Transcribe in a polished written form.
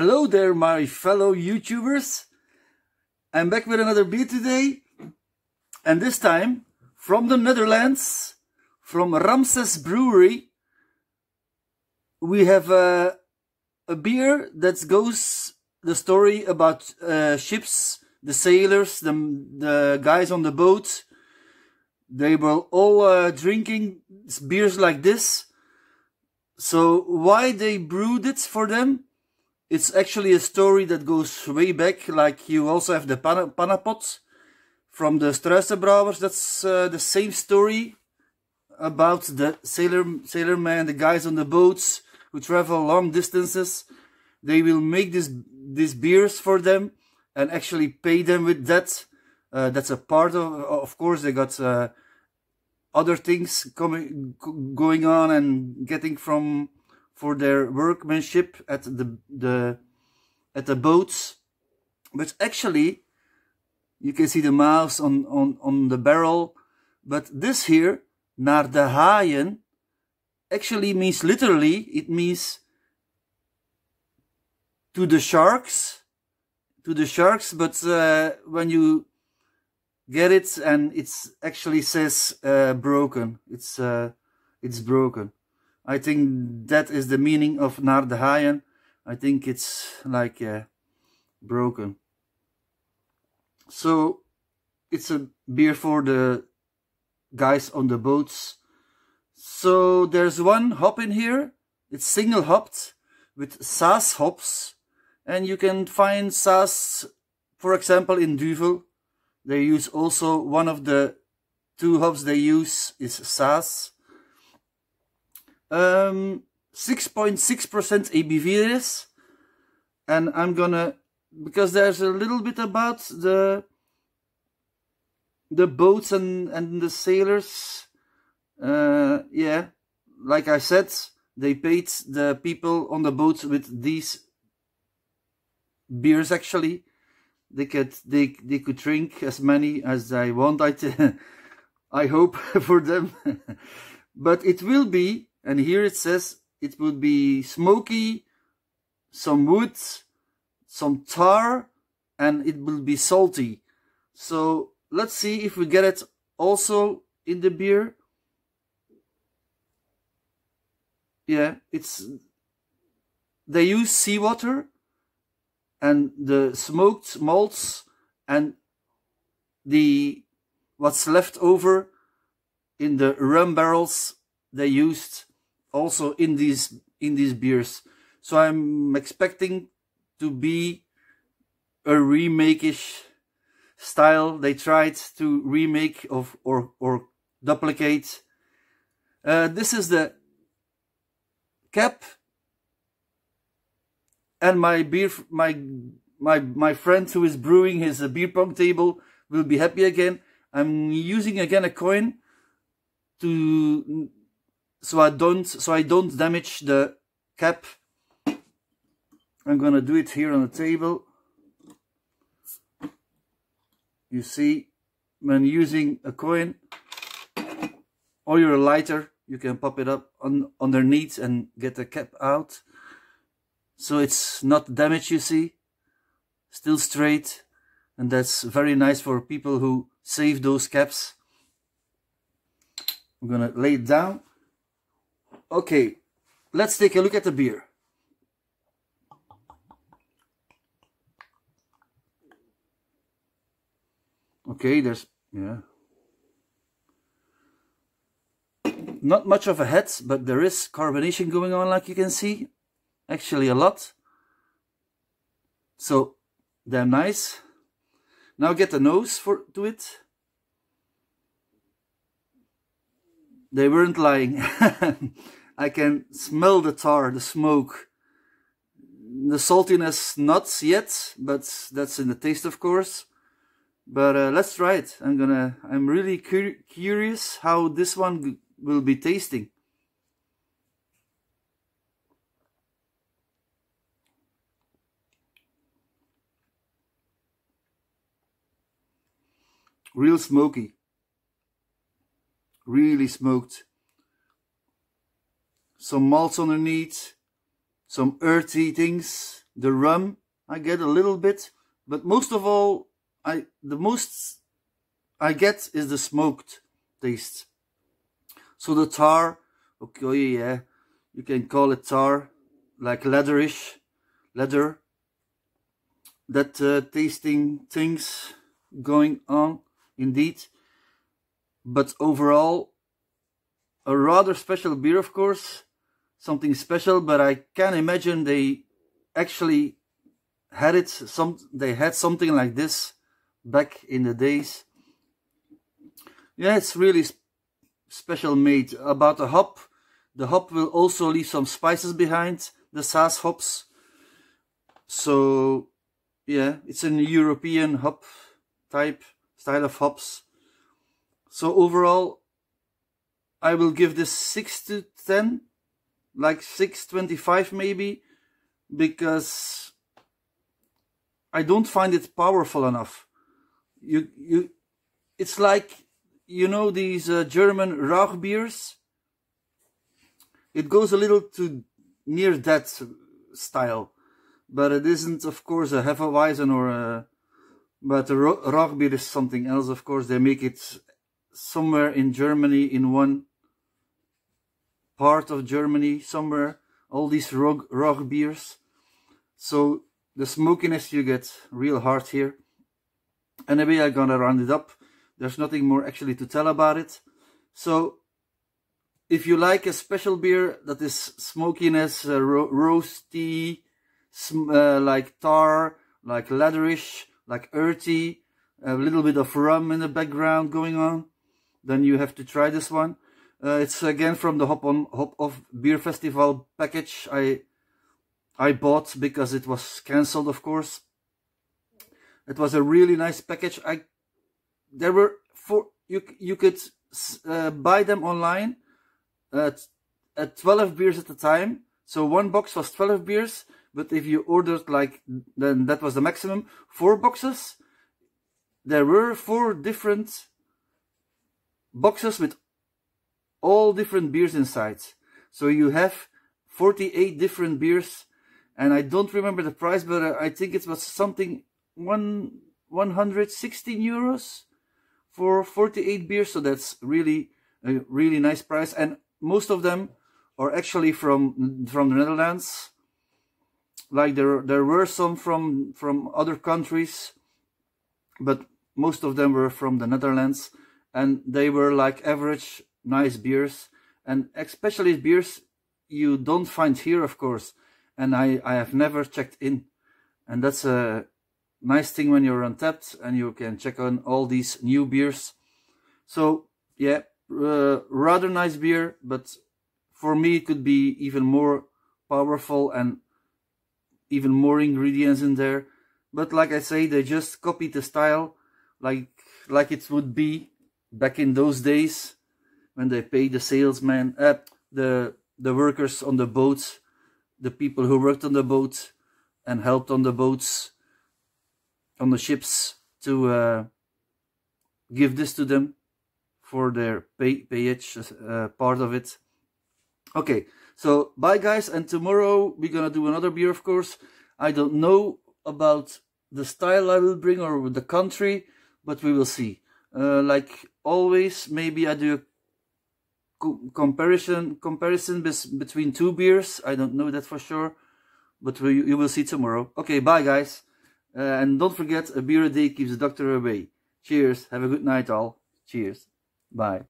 Hello there, my fellow YouTubers. I'm back with another beer today, and this time from the Netherlands, from Ramses brewery. We have a beer that goes the story about ships, the sailors, the guys on the boat. They were all drinking beers like this. So why they brewed it for them? It's actually a story that goes way back. Like you also have the Pannapot from the Struisenbrouwers. That's the same story about the sailormen, the guys on the boats who travel long distances. They will make these beers for them and actually pay them with that. That's a part of course, they got other things going on and getting for their workmanship at the boats. But actually, you can see the mouths on the barrel. But this here, Naar haaien, actually means literally, it means to the sharks. But when you get it, and it's actually says broken. It's broken. I think that is the meaning of Naar haaien. I think it's like broken. So it's a beer for the guys on the boats. So there's one hop in here. It's single hopped with Saas hops, and you can find Saas, for example, in Duvel. They use also one of the two hops they use is Saas. 6.6% ABV it is, and I'm gonna, because there's a little bit about the boats and the sailors. Yeah, like I said, they paid the people on the boats with these beers. Actually, they could drink as many as they want. I hope for them. But it will be, and here it says it would be smoky, some wood, some tar, and it will be salty. So let's see if we get it also in the beer. Yeah, they use seawater and the smoked malts and what's left over in the rum barrels they used also in these beers. So I'm expecting to be a remake-ish style. They tried to remake or duplicate. This is the cap, and my friend who is brewing his beer pong table will be happy again. I'm using again a coin so I don't damage the cap. I'm gonna do it here on the table. You see, when using a coin or your lighter, you can pop it up underneath and get the cap out. So it's not damaged, you see, still straight, and that's very nice for people who save those caps. I'm gonna lay it down. Okay, let's take a look at the beer. Okay, there's, yeah, not much of a head, but there is carbonation going on, like you can see. Actually a lot. So they're nice. Now get the nose to it. They weren't lying. I can smell the tar, the smoke. The saltiness not yet, but that's in the taste, of course. But let's try it. I'm really curious how this one will be tasting. Real smoky. Really smoked. Some malts underneath. Some earthy things. The rum I get a little bit, but most of all, the most I get is the smoked taste. So the tar, okay, yeah, you can call it tar, like leatherish, leather. That tasting things going on, indeed. But overall, a rather special beer, of course. Something special, but I can imagine they actually had it. They had something like this back in the days. Yeah, it's really special made. About the hop will also leave some spices behind, the Saaz hops. So yeah, it's an European hop type style of hops. So overall, I will give this 6 to 10, like 6.25 maybe, because I don't find it powerful enough. It's like, you know, these German rauch beers. It goes a little too near that style, but it isn't, of course, a Hefeweizen or a. But the rauch beer is something else, of course. They make it somewhere in Germany, in one part of Germany, somewhere. All these rauch beers. So the smokiness you get real hard here. Anyway, I'm gonna round it up. There's nothing more actually to tell about it. So if you like a special beer that is smokiness, roasty, like tar, like leatherish, like earthy, a little bit of rum in the background going on, then you have to try this one. It's again from the Hop Off Beer Festival package I bought because it was cancelled, of course. It was a really nice package. There were you could buy them online at 12 beers at a time. So one box was 12 beers, but if you ordered then that was the maximum, 4 boxes. There were 4 different boxes with all different beers inside. So you have 48 different beers, and I don't remember the price, but I think it was something 116 euros for 48 beers. So that's really a really nice price, and most of them are actually from the Netherlands. Like there were some from other countries, but most of them were from the Netherlands, and they were like average nice beers, and especially beers you don't find here, of course. And I have never checked in, and that's a nice thing when you're on Untappd and you can check on all these new beers. So yeah, rather nice beer, but for me it could be even more powerful and even more ingredients in there. But like I say, they just copied the style like it would be back in those days when they paid the salesman, the workers on the boat, the people who worked on the boat and helped on the boats, on the ships, to give this to them for their payage part of it. Okay, so bye guys, and tomorrow we're gonna do another beer, of course. I don't know about the style I will bring or the country, but we will see. Like always, maybe I do a comparison between 2 beers. I don't know that for sure, but you will see tomorrow. Okay, bye guys, and don't forget, a beer a day keeps the doctor away. Cheers, have a good night all. Cheers, bye.